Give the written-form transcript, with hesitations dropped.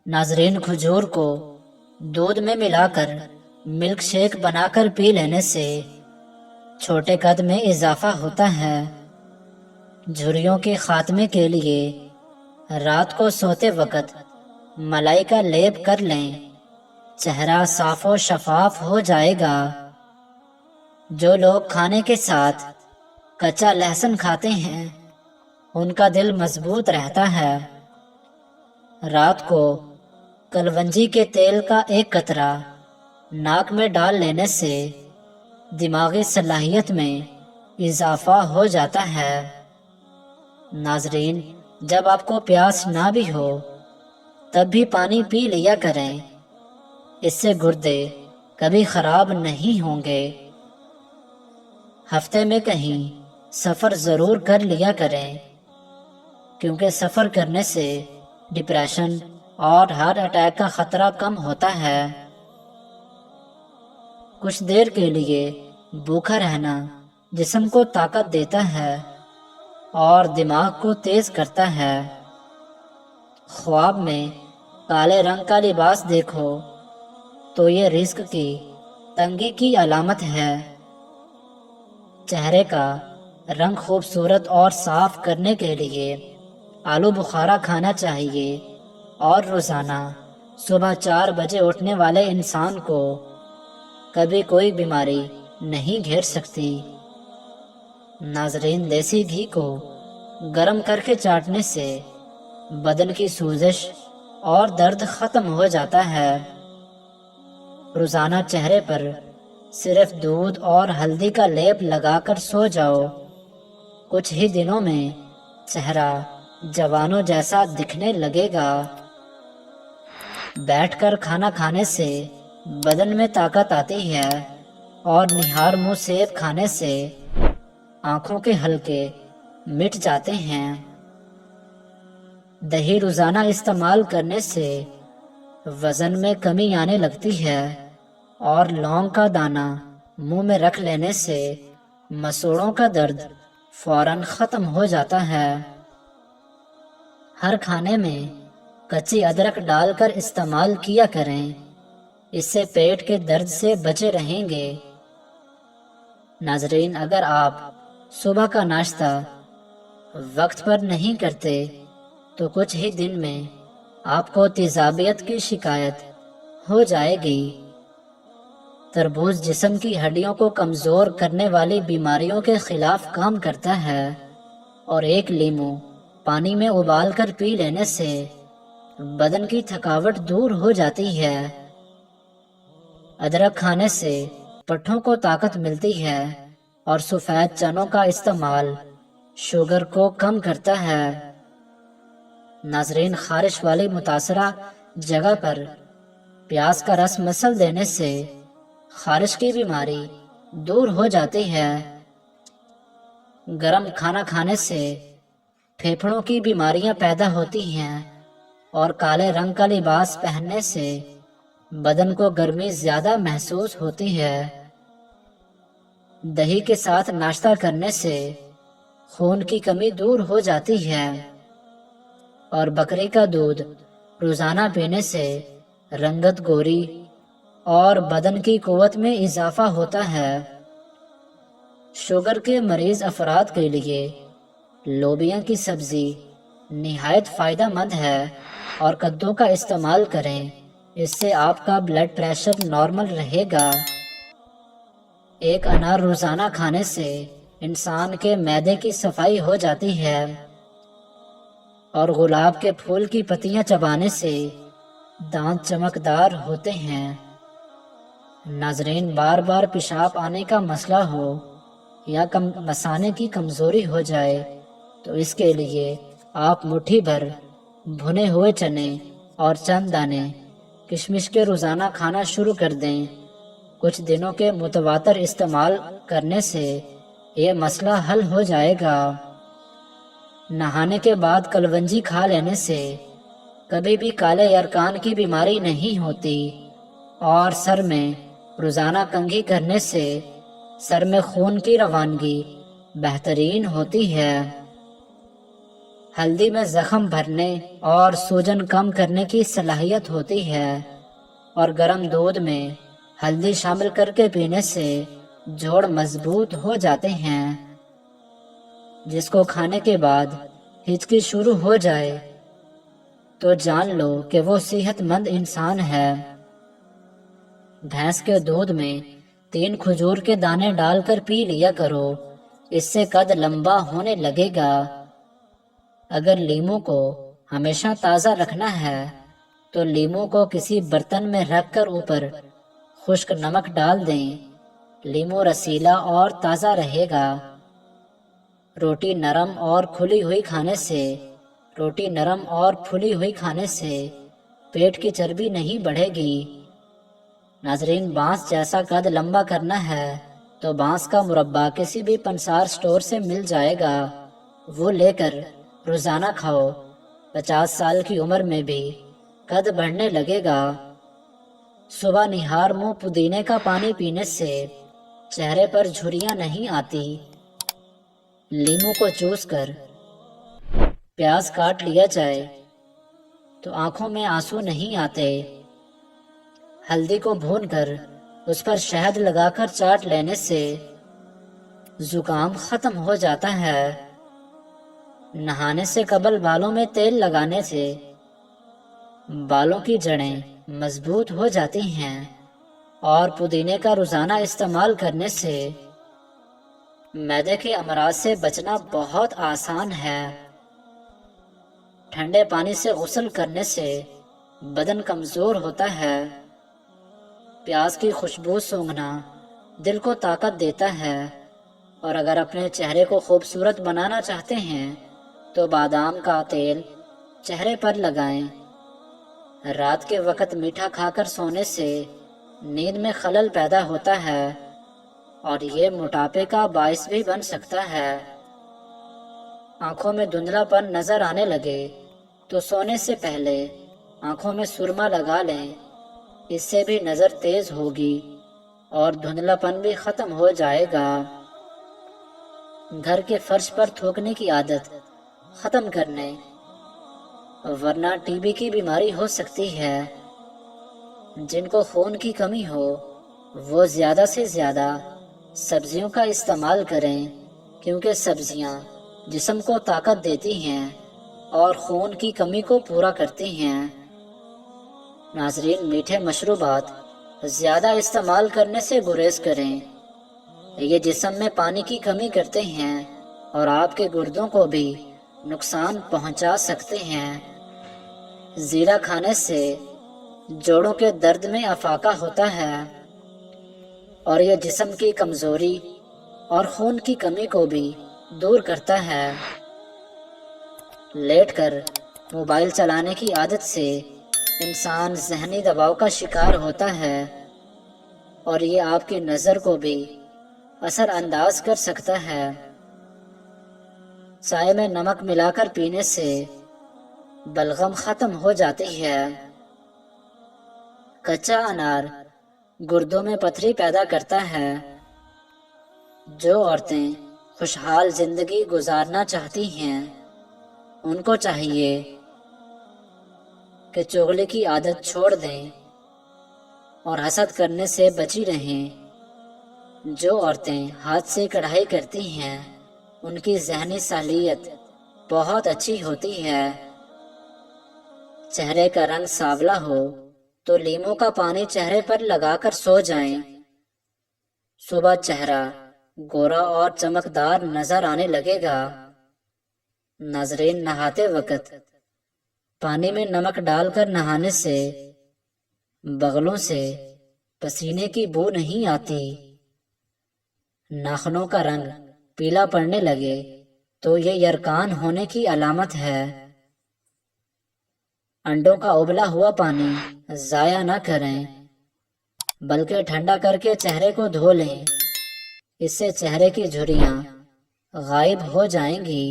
ناظرین، کھجور کو دودھ میں ملا کر ملک شیک بنا کر پی لینے سے چھوٹے قد میں اضافہ ہوتا ہے۔ جھریوں کے خاتمے کے لیے رات کو سوتے وقت ملائی کا لیپ کر لیں، چہرہ صاف و شفاف ہو جائے گا۔ جو لوگ کھانے کے ساتھ کچا لہسن کھاتے ہیں ان کا دل مضبوط رہتا ہے۔ رات کو کلونجی کے تیل کا ایک قطرہ ناک میں ڈال لینے سے دماغی صلاحیت میں اضافہ ہو جاتا ہے۔ ناظرین، جب آپ کو پیاس نہ بھی ہو تب بھی پانی پی لیا کریں، اس سے گردے کبھی خراب نہیں ہوں گے۔ ہفتے میں کہیں سفر ضرور کر لیا کریں، کیونکہ سفر کرنے سے ڈپریشن اور ہارٹ اٹیک کا خطرہ کم ہوتا ہے۔ کچھ دیر کے لیے بھوکا رہنا جسم کو طاقت دیتا ہے اور دماغ کو تیز کرتا ہے۔ خواب میں کالے رنگ کا لباس دیکھو تو یہ رزق کی تنگی کی علامت ہے۔ چہرے کا رنگ خوبصورت اور صاف کرنے کے لیے آلو بخارا کھانا چاہیے، اور روزانہ صبح 4 بجے اٹھنے والے انسان کو کبھی کوئی بیماری نہیں گھیر سکتی۔ ناظرین، دیسی گھی کو گرم کر کے چاٹنے سے بدن کی سوزش اور درد ختم ہو جاتا ہے۔ روزانہ چہرے پر صرف دودھ اور ہلدی کا لیپ لگا کر سو جاؤ، کچھ ہی دنوں میں چہرہ جوانوں جیسا دکھنے لگے گا۔ بیٹھ کر کھانا کھانے سے بدن میں طاقت آتی ہے، اور نہار منہ سیب کھانے سے آنکھوں کے حلقے مٹ جاتے ہیں۔ دہی روزانہ استعمال کرنے سے وزن میں کمی آنے لگتی ہے، اور لونگ کا دانہ منہ میں رکھ لینے سے مسوڑوں کا درد فوراً ختم ہو جاتا ہے۔ ہر کھانے میں کچی ادرک ڈال کر استعمال کیا کریں، اس سے پیٹ کے درد سے بچے رہیں گے۔ ناظرین، اگر آپ صبح کا ناشتہ وقت پر نہیں کرتے تو کچھ ہی دن میں آپ کو تیزابیت کی شکایت ہو جائے گی۔ تربوز جسم کی ہڈیوں کو کمزور کرنے والی بیماریوں کے خلاف کام کرتا ہے، اور ایک لیمو پانی میں ابال کر پی لینے سے بدن کی تھکاوٹ دور ہو جاتی ہے۔ ادرک کھانے سے پٹھوں کو طاقت ملتی ہے، اور سفید چنوں کا استعمال شوگر کو کم کرتا ہے۔ ناظرین، خارش والی متاثرہ جگہ پر پیاز کا رس مسل دینے سے خارش کی بیماری دور ہو جاتی ہے۔ گرم کھانا کھانے سے پھیپھڑوں کی بیماریاں پیدا ہوتی ہیں، اور کالے رنگ کا لباس پہننے سے بدن کو گرمی زیادہ محسوس ہوتی ہے۔ دہی کے ساتھ ناشتہ کرنے سے خون کی کمی دور ہو جاتی ہے، اور بکری کا دودھ روزانہ پینے سے رنگت گوری اور بدن کی قوت میں اضافہ ہوتا ہے۔ شوگر کے مریض افراد کے لیے لوبیا کی سبزی نہایت فائدہ مند ہے، اور کدو کا استعمال کریں، اس سے آپ کا بلڈ پریشر نارمل رہے گا۔ ایک انار روزانہ کھانے سے انسان کے معدے کی صفائی ہو جاتی ہے، اور گلاب کے پھول کی پتیاں چبانے سے دانت چمکدار ہوتے ہیں۔ ناظرین، بار بار پیشاب آنے کا مسئلہ ہو یا مثانے کی کمزوری ہو جائے تو اس کے لیے آپ مٹھی بھر بھنے ہوئے چنے اور چند دانے کشمش کے روزانہ کھانا شروع کر دیں۔ کچھ دنوں کے متواتر استعمال کرنے سے یہ مسئلہ حل ہو جائے گا۔ نہانے کے بعد کلونجی کھا لینے سے کبھی بھی کالے یرقان کی بیماری نہیں ہوتی، اور سر میں روزانہ کنگھی کرنے سے سر میں خون کی روانگی بہترین ہوتی ہے۔ ہلدی میں زخم بھرنے اور سوجن کم کرنے کی صلاحیت ہوتی ہے، اور گرم دودھ میں ہلدی شامل کر کے پینے سے جوڑ مضبوط ہو جاتے ہیں۔ جس کو کھانے کے بعد ہچکی شروع ہو جائے تو جان لو کہ وہ صحت مند انسان ہے۔ بھینس کے دودھ میں 3 کھجور کے دانے ڈال کر پی لیا کرو، اس سے قد لمبا ہونے لگے گا۔ اگر لیموں کو ہمیشہ تازہ رکھنا ہے تو لیموں کو کسی برتن میں رکھ کر اوپر خشک نمک ڈال دیں، لیموں رسیلا اور تازہ رہے گا۔ روٹی نرم اور پھلی ہوئی کھانے سے پیٹ کی چربی نہیں بڑھے گی۔ ناظرین، بانس جیسا قد لمبا کرنا ہے تو بانس کا مربع کسی بھی پنسار سٹور سے مل جائے گا، وہ لے کر روزانہ کھاؤ۔ 50 سال کی عمر میں بھی قد بڑھنے لگے گا۔ صبح نہار منہ پودینے کا پانی پینے سے چہرے پر جھریاں نہیں آتی۔ لیموں کو چوس کر پیاز کاٹ لیا جائے تو آنکھوں میں آنسو نہیں آتے۔ ہلدی کو بھون کر اس پر شہد لگا کر چاٹ لینے سے زکام ختم ہو جاتا ہے۔ نہانے سے قبل بالوں میں تیل لگانے سے بالوں کی جڑیں مضبوط ہو جاتی ہیں، اور پودینے کا روزانہ استعمال کرنے سے معدے کے امراض سے بچنا بہت آسان ہے۔ ٹھنڈے پانی سے غسل کرنے سے بدن کمزور ہوتا ہے۔ پیاز کی خوشبو سونگھنا دل کو طاقت دیتا ہے، اور اگر اپنے چہرے کو خوبصورت بنانا چاہتے ہیں تو بادام کا تیل چہرے پر لگائیں۔ رات کے وقت میٹھا کھا کر سونے سے نیند میں خلل پیدا ہوتا ہے، اور یہ موٹاپے کا باعث بھی بن سکتا ہے۔ آنکھوں میں دھندلا پن نظر آنے لگے تو سونے سے پہلے آنکھوں میں سرما لگا لیں، اس سے بھی نظر تیز ہوگی اور دھندلا پن بھی ختم ہو جائے گا۔ گھر کے فرش پر تھوکنے کی عادت ختم کرنے، ورنہ ٹی بی کی بیماری ہو سکتی ہے۔ جن کو خون کی کمی ہو وہ زیادہ سے زیادہ سبزیوں کا استعمال کریں، کیونکہ سبزیاں جسم کو طاقت دیتی ہیں اور خون کی کمی کو پورا کرتی ہیں۔ ناظرین، میٹھے مشروبات زیادہ استعمال کرنے سے گریز کریں، یہ جسم میں پانی کی کمی کرتے ہیں اور آپ کے گردوں کو بھی نقصان پہنچا سکتے ہیں۔ زیرہ کھانے سے جوڑوں کے درد میں افاقہ ہوتا ہے، اور یہ جسم کی کمزوری اور خون کی کمی کو بھی دور کرتا ہے۔ لیٹ کر موبائل چلانے کی عادت سے انسان ذہنی دباؤ کا شکار ہوتا ہے، اور یہ آپ کی نظر کو بھی اثر انداز کر سکتا ہے۔ چائے میں نمک ملا کر پینے سے بلغم ختم ہو جاتی ہے۔ کچا انار گردوں میں پتھری پیدا کرتا ہے۔ جو عورتیں خوشحال زندگی گزارنا چاہتی ہیں ان کو چاہیے کہ چغلی کی عادت چھوڑ دیں اور حسد کرنے سے بچی رہیں۔ جو عورتیں ہاتھ سے کڑھائی کرتی ہیں ان کی ذہنی صلاحیت بہت اچھی ہوتی ہے۔ چہرے کا رنگ سانولا ہو تو لیموں کا پانی چہرے پر لگا کر سو جائیں۔ صبح چہرہ گورا اور چمکدار نظر آنے لگے گا۔ ناظرین، نہاتے وقت پانی میں نمک ڈال کر نہانے سے بغلوں سے پسینے کی بو نہیں آتی۔ ناخنوں کا رنگ پیلا پڑنے لگے تو یہ یرکان ہونے کی علامت ہے۔ انڈوں کا ابلا ہوا پانی ضائع نہ کریں، بلکہ ٹھنڈا کر کے چہرے کو دھو لیں، اس سے چہرے کی جھریاں غائب ہو جائیں گی۔